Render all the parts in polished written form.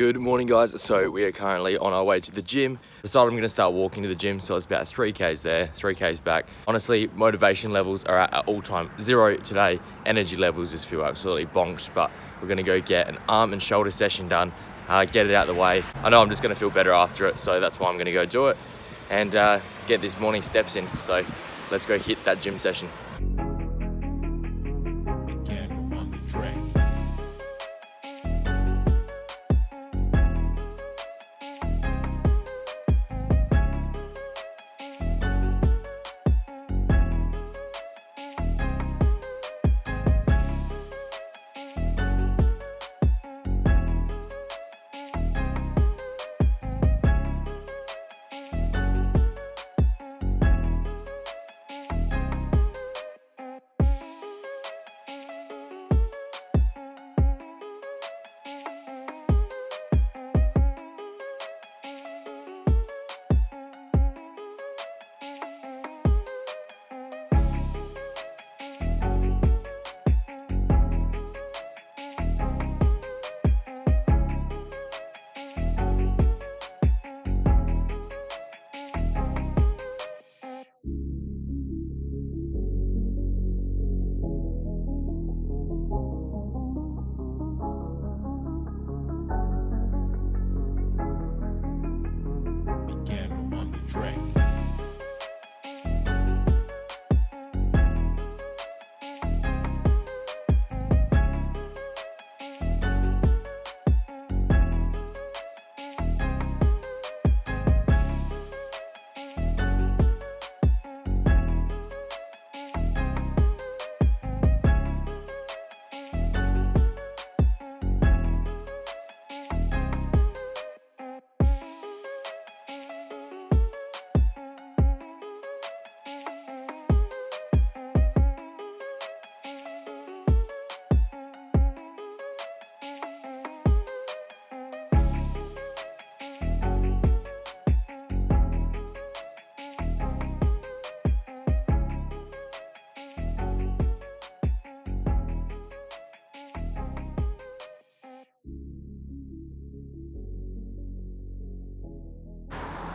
Good morning, guys. So we are currently on our way to the gym. Decided I'm going to start walking to the gym, so it's about 3Ks there, 3Ks back. Honestly, motivation levels are at all-time zero today. Energy levels just feel absolutely bonked, but we're going to go get an arm and shoulder session done, get it out of the way. I know I'm just going to feel better after it, so that's why I'm going to go do it and get this morning steps in. So let's go hit that gym session.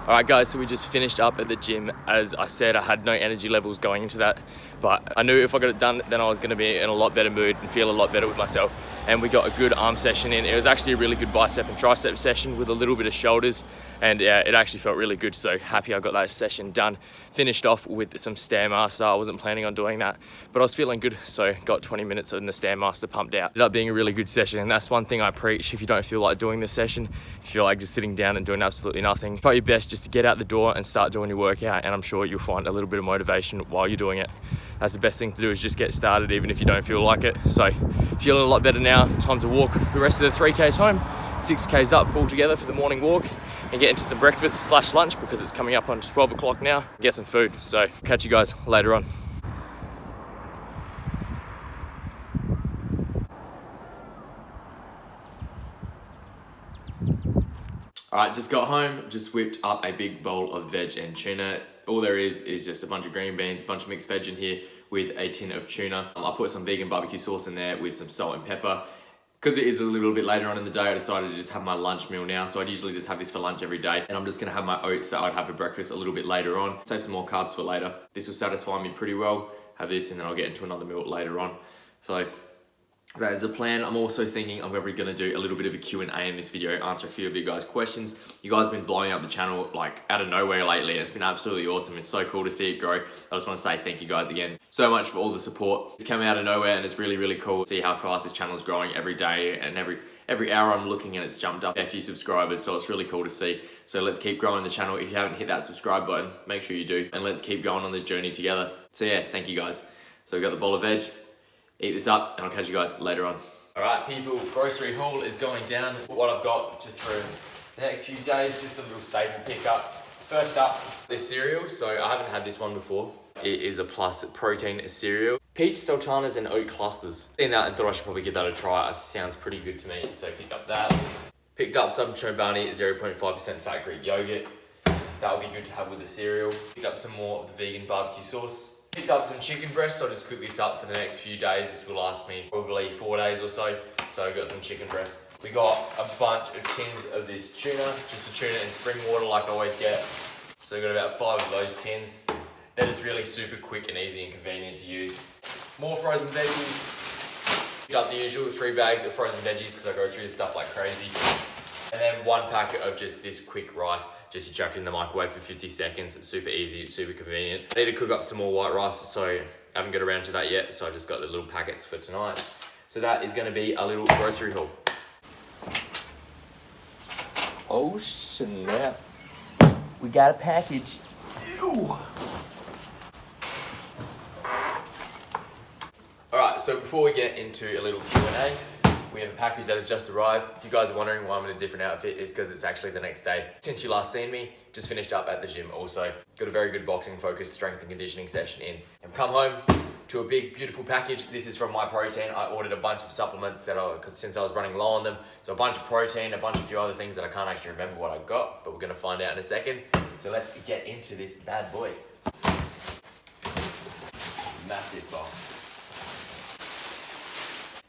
All right, guys, so we just finished up at the gym. As I said, I had no energy levels going into that, but I knew if I got it done, then I was gonna be in a lot better mood and feel a lot better with myself. And we got a good arm session in. It was actually a really good bicep and tricep session with a little bit of shoulders, and it actually felt really good. So happy I got that session done. Finished off with some Stairmaster. I wasn't planning on doing that, but I was feeling good, so got 20 minutes in the Stairmaster pumped out. Ended up being a really good session, and that's one thing I preach. If you don't feel like doing this session, if you feel like just sitting down and doing absolutely nothing, try your best just to get out the door and start doing your workout, and I'm sure you'll find a little bit of motivation while you're doing it. That's the best thing to do, is just get started even if you don't feel like it. So feeling a lot better now. Time to walk the rest of the 3Ks home, 6Ks up full together for the morning walk, and get into some breakfast / lunch because it's coming up on 12 o'clock now. Get some food. So catch you guys later on. All right, just got home, just whipped up a big bowl of veg and tuna. All there is just a bunch of green beans, a bunch of mixed veg in here with a tin of tuna. I put some vegan barbecue sauce in there with some salt and pepper. Because it is a little bit later on in the day, I decided to just have my lunch meal now. So I'd usually just have this for lunch every day. And I'm just gonna have my oats that I'd have for breakfast a little bit later on. Save some more carbs for later. This will satisfy me pretty well. Have this and then I'll get into another meal later on. So that is the plan. I'm also thinking I'm probably going to do a little bit of a Q&A in this video, answer a few of you guys' questions. You guys have been blowing up the channel like out of nowhere lately, and it's been absolutely awesome. It's so cool to see it grow. I just want to say thank you guys again so much for all the support. It's coming out of nowhere, and it's really, really cool to see how fast this channel is growing every day, and every hour I'm looking and it's jumped up a few subscribers, so it's really cool to see. So let's keep growing the channel. If you haven't hit that subscribe button, make sure you do, and let's keep going on this journey together. So yeah, thank you guys. So we've got the bowl of veg. Eat this up, and I'll catch you guys later on. All right, people, grocery haul is going down. What I've got just for the next few days, just a little staple pickup. First up, this cereal. So I haven't had this one before. It is a Plus protein cereal. Peach, sultanas, and oat clusters. Seen that and thought I should probably give that a try. It sounds pretty good to me, so picked up that. Picked up some Chobani 0.5% fat Greek yogurt. That would be good to have with the cereal. Picked up some more of the vegan barbecue sauce. Picked up some chicken breasts. I'll just cook this up for the next few days. This will last me probably 4 days or so. So I got some chicken breasts We got a bunch of tins of this tuna, just a tuna in spring water like I always get. So we got about 5 of those tins. They're just really super quick and easy and convenient to use. More frozen veggies. Picked up the usual 3 bags of frozen veggies because I go through this stuff like crazy. And then 1 packet of just this quick rice. Just you chuck it in the microwave for 50 seconds. It's super easy, it's super convenient. I need to cook up some more white rice, so I haven't got around to that yet. So I just got the little packets for tonight. So that is gonna be a little grocery haul. Oh snap. We got a package. Ew. Alright, so before we get into a little Q&A, we have a package that has just arrived. If you guys are wondering why I'm in a different outfit, it's because it's actually the next day. Since you last seen me, just finished up at the gym also. Got a very good boxing focused strength and conditioning session in. And come home to a big, beautiful package. This is from MyProtein. I ordered a bunch of supplements because since I was running low on them. So a bunch of protein, a bunch of few other things that I can't actually remember what I got, but we're gonna find out in a second. So let's get into this bad boy. Massive box.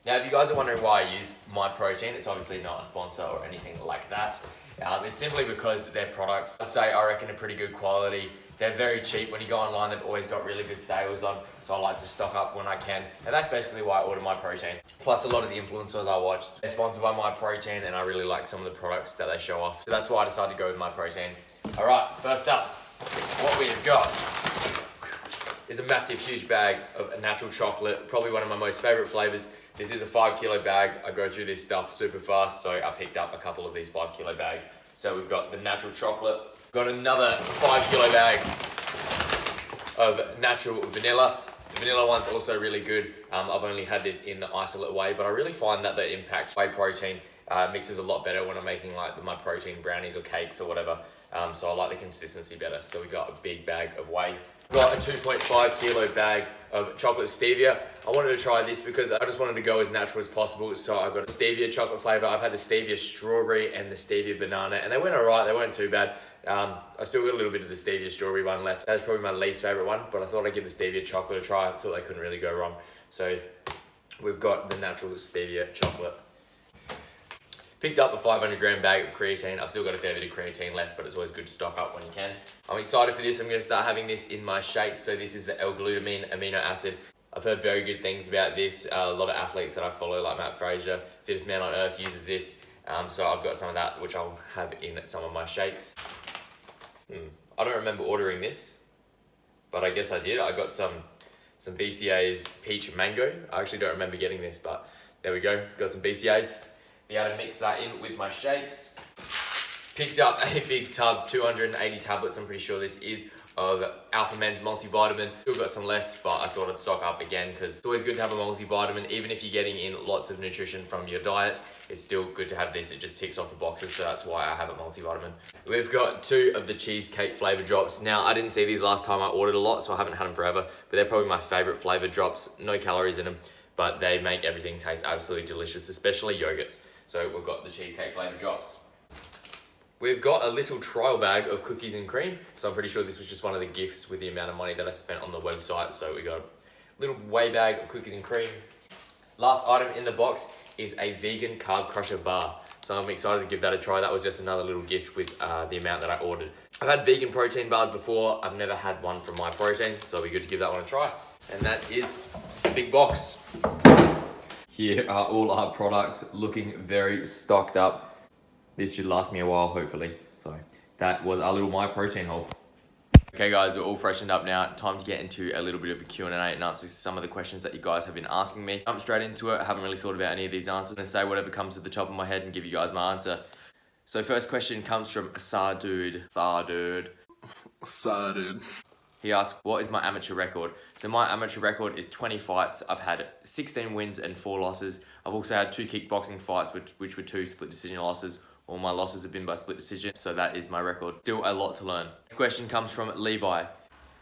Now, if you guys are wondering why I use MyProtein, it's obviously not a sponsor or anything like that. It's simply because their products, I'd say I reckon are pretty good quality. They're very cheap. When you go online, they've always got really good sales on, so I like to stock up when I can. And that's basically why I order MyProtein. Plus, a lot of the influencers I watched, they're sponsored by MyProtein, and I really like some of the products that they show off. So that's why I decided to go with MyProtein. All right, first up, what we've got is a massive, huge bag of natural chocolate, probably one of my most favorite flavors. This is a 5 kilo bag. I go through this stuff super fast, so I picked up a couple of these 5 kilo bags. So we've got the natural chocolate. Got another 5 kilo bag of natural vanilla. The vanilla one's also really good. I've only had this in the isolate way, but I really find that the impact whey protein mixes a lot better when I'm making like the MyProtein brownies or cakes or whatever. So I like the consistency better. So we got a big bag of whey. Got a 2.5 kilo bag of chocolate stevia. I wanted to try this because I just wanted to go as natural as possible. So I got a stevia chocolate flavor. I've had the stevia strawberry and the stevia banana, and they went alright. They weren't too bad. I still got a little bit of the stevia strawberry one left. That's probably my least favorite one, but I thought I'd give the stevia chocolate a try. I feel like I couldn't really go wrong. So we've got the natural stevia chocolate. Picked up a 500 gram bag of creatine. I've still got a fair bit of creatine left, but it's always good to stock up when you can. I'm excited for this. I'm going to start having this in my shakes. So this is the L-glutamine amino acid. I've heard very good things about this. A lot of athletes that I follow, like Matt Fraser, fittest man on earth, uses this. So I've got some of that, which I'll have in some of my shakes. I don't remember ordering this, but I guess I did. I got some BCA's peach mango. I actually don't remember getting this, but there we go. Got some BCA's. Be able to mix that in with my shakes. Picked up a big tub, 280 tablets, I'm pretty sure this is, of Alpha Men's multivitamin. Still got some left, but I thought I'd stock up again because it's always good to have a multivitamin. Even if you're getting in lots of nutrition from your diet, it's still good to have this. It just ticks off the boxes, so that's why I have a multivitamin. We've got 2 of the cheesecake flavor drops. Now, I didn't see these last time I ordered a lot, so I haven't had them forever, but they're probably my favorite flavor drops. No calories in them, but they make everything taste absolutely delicious, especially yogurts. So we've got the cheesecake flavor drops. We've got a little trial bag of cookies and cream. So I'm pretty sure this was just one of the gifts with the amount of money that I spent on the website. So we got a little whey bag of cookies and cream. Last item in the box is a vegan carb crusher bar. So I'm excited to give that a try. That was just another little gift with the amount that I ordered. I've had vegan protein bars before. I've never had one from MyProtein, so it'll be good to give that one a try. And that is a big box. Here are all our products, looking very stocked up. This should last me a while, hopefully. So that was our little MyProtein haul. Okay guys, we're all freshened up now. Time to get into a little bit of a Q&A and answer some of the questions that you guys have been asking me. Jump straight into it. I haven't really thought about any of these answers. I'm gonna say whatever comes to the top of my head and give you guys my answer. So first question comes from Sardude. He asked, what is my amateur record? So my amateur record is 20 fights. I've had 16 wins and 4 losses. I've also had 2 kickboxing fights, which were 2 split decision losses. All my losses have been by split decision, so that is my record. Still a lot to learn. This question comes from Levi.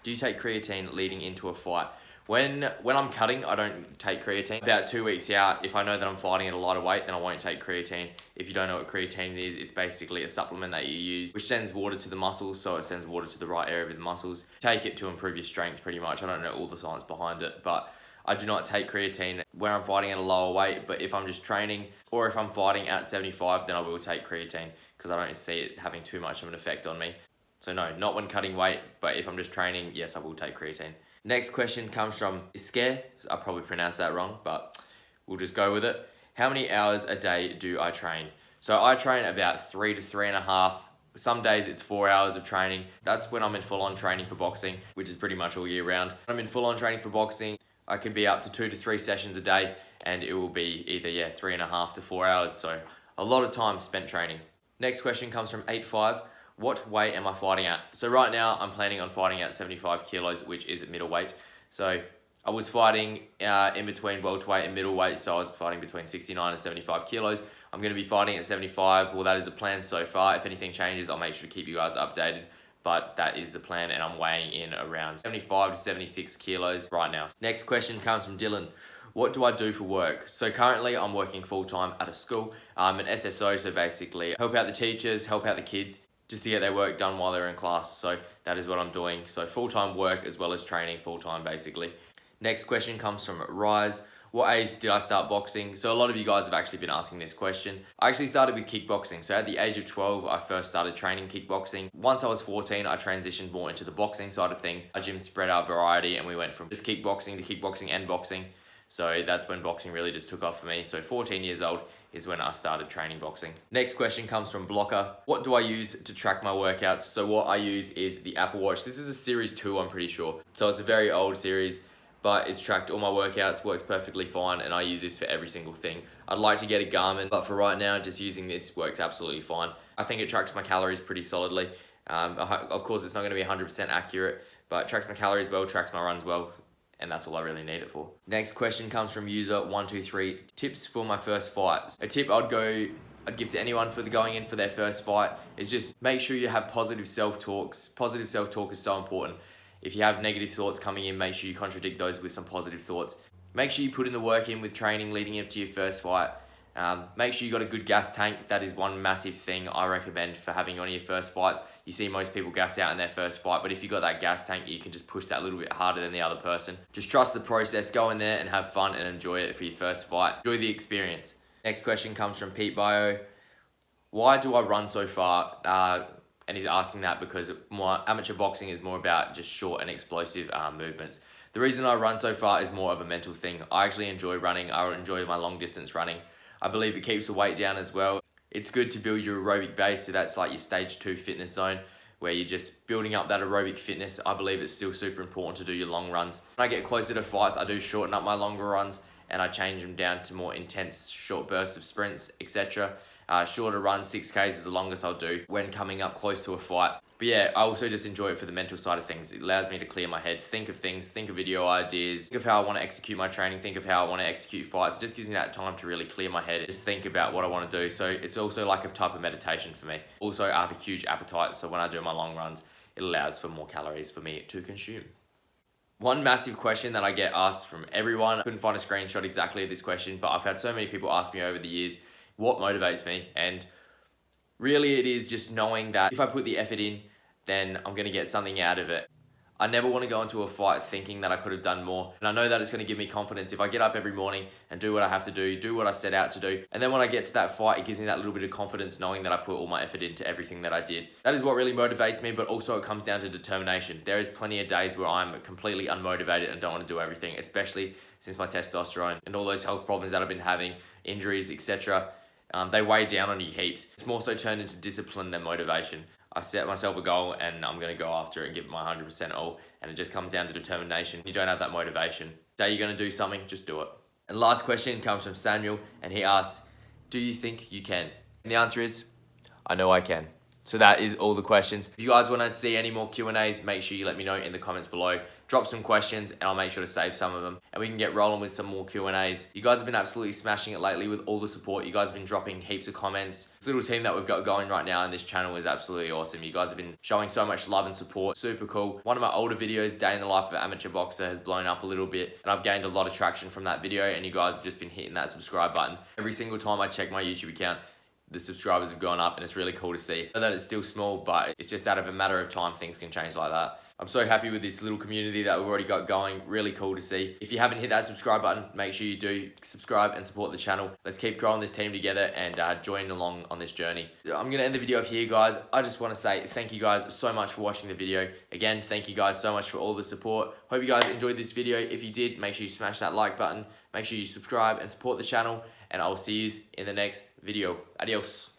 Do you take creatine leading into a fight? When I'm cutting, I don't take creatine. About 2 weeks out, if I know that I'm fighting at a lighter weight, then I won't take creatine. If you don't know what creatine is, it's basically a supplement that you use, which sends water to the muscles, so it sends water to the right area of the muscles. Take it to improve your strength pretty much. I don't know all the science behind it, but I do not take creatine when I'm fighting at a lower weight, but if I'm just training or if I'm fighting at 75, then I will take creatine because I don't see it having too much of an effect on me. So no, not when cutting weight, but if I'm just training, yes, I will take creatine. Next question comes from Isker. I probably pronounced that wrong, but we'll just go with it. How many hours a day do I train? So I train about 3 to 3.5. Some days it's 4 hours of training. That's when I'm in full-on training for boxing, which is pretty much all year round. When I'm in full-on training for boxing, I can be up to 2 to 3 sessions a day, and it will be either 3.5 to 4 hours. So a lot of time spent training. Next question comes from 85. What weight am I fighting at? So right now I'm planning on fighting at 75 kilos, which is at middleweight. So I was fighting in between welterweight and middleweight, so I was fighting between 69 and 75 kilos. I'm going to be fighting at 75. Well, that is the plan so far. If anything changes, I'll make sure to keep you guys updated. But that is the plan, and I'm weighing in around 75 to 76 kilos right now. Next question comes from Dylan. What do I do for work? So currently I'm working full-time at a school. I'm an SSO, so basically help out the teachers, help out the kids, just to get their work done while they're in class. So that is what I'm doing. So full-time work as well as training full-time basically. Next question comes from Rise. What age did I start boxing? So a lot of you guys have actually been asking this question. I actually started with kickboxing. So at the age of 12, I first started training kickboxing. Once I was 14, I transitioned more into the boxing side of things. Our gym spread our variety and we went from just kickboxing to kickboxing and boxing. So that's when boxing really just took off for me. So 14 years old is when I started training boxing. Next question comes from Blocker. What do I use to track my workouts? So what I use is the Apple Watch. This is a Series 2, I'm pretty sure. So it's a very old series, but it's tracked all my workouts, works perfectly fine, and I use this for every single thing. I'd like to get a Garmin, but for right now, just using this works absolutely fine. I think it tracks my calories pretty solidly. Of course, it's not gonna be 100% accurate, but it tracks my calories well, tracks my runs well, and that's all I really need it for. Next question comes from user 123. Tips for my first fight. A tip I'd give to anyone for going in for their first fight is just make sure you have positive self-talks. Positive self-talk is so important. If you have negative thoughts coming in, make sure you contradict those with some positive thoughts. Make sure you put in the work in with training leading up to your first fight. Make sure you got a good gas tank. That is one massive thing I recommend for having on your first fights. You see most people gas out in their first fight, but if you got that gas tank, you can just push that a little bit harder than the other person. Just trust the process, go in there and have fun and enjoy it for your first fight. Enjoy the experience. Next question comes from Pete Bio. Why do I run so far? And he's asking that because my amateur boxing is more about just short and explosive movements. The reason I run so far is more of a mental thing. I actually enjoy running. I enjoy my long distance running. I believe it keeps the weight down as well. It's good to build your aerobic base, so that's like your stage 2 fitness zone, where you're just building up that aerobic fitness. I believe it's still super important to do your long runs. When I get closer to fights, I do shorten up my longer runs and I change them down to more intense short bursts of sprints, etc. Shorter runs, 6Ks is the longest I'll do when coming up close to a fight. But yeah, I also just enjoy it for the mental side of things. It allows me to clear my head, think of things, think of video ideas, think of how I want to execute my training, think of how I want to execute fights. It just gives me that time to really clear my head, just think about what I want to do. So it's also like a type of meditation for me. Also, I have a huge appetite, so when I do my long runs, it allows for more calories for me to consume. One massive question that I get asked from everyone, I couldn't find a screenshot exactly of this question, but I've had so many people ask me over the years, what motivates me? And really it is just knowing that if I put the effort in, then I'm going to get something out of it. I never want to go into a fight thinking that I could have done more. And I know that it's going to give me confidence if I get up every morning and do what I have to do what I set out to do. And then when I get to that fight, it gives me that little bit of confidence knowing that I put all my effort into everything that I did. That is what really motivates me, but also it comes down to determination. There is plenty of days where I'm completely unmotivated and don't want to do everything, especially since my testosterone and all those health problems that I've been having, injuries, etc. They weigh down on you heaps. It's more so turned into discipline than motivation. I set myself a goal and I'm going to go after it and give it my 100% all. And it just comes down to determination. You don't have that motivation. Say you're going to do something, just do it. And last question comes from Samuel and he asks, do you think you can? And the answer is, I know I can. So that is all the questions. If you guys want to see any more Q&As, make sure you let me know in the comments below. Drop some questions and I'll make sure to save some of them and we can get rolling with some more Q&As. You guys have been absolutely smashing it lately with all the support. You guys have been dropping heaps of comments. This little team that we've got going right now on this channel is absolutely awesome. You guys have been showing so much love and support. Super cool. One of my older videos, Day in the Life of an Amateur Boxer, has blown up a little bit and I've gained a lot of traction from that video and you guys have just been hitting that subscribe button. Every single time I check my YouTube account, the subscribers have gone up and it's really cool to see. I know that it's still small, but it's just out of a matter of time things can change like that. I'm so happy with this little community that we've already got going. Really cool to see. If you haven't hit that subscribe button, make sure you do subscribe and support the channel. Let's keep growing this team together and join along on this journey. I'm going to end the video off here, guys. I just want to say thank you guys so much for watching the video. Again, thank you guys so much for all the support. Hope you guys enjoyed this video. If you did, make sure you smash that like button. Make sure you subscribe and support the channel. And I will see you in the next video. Adios.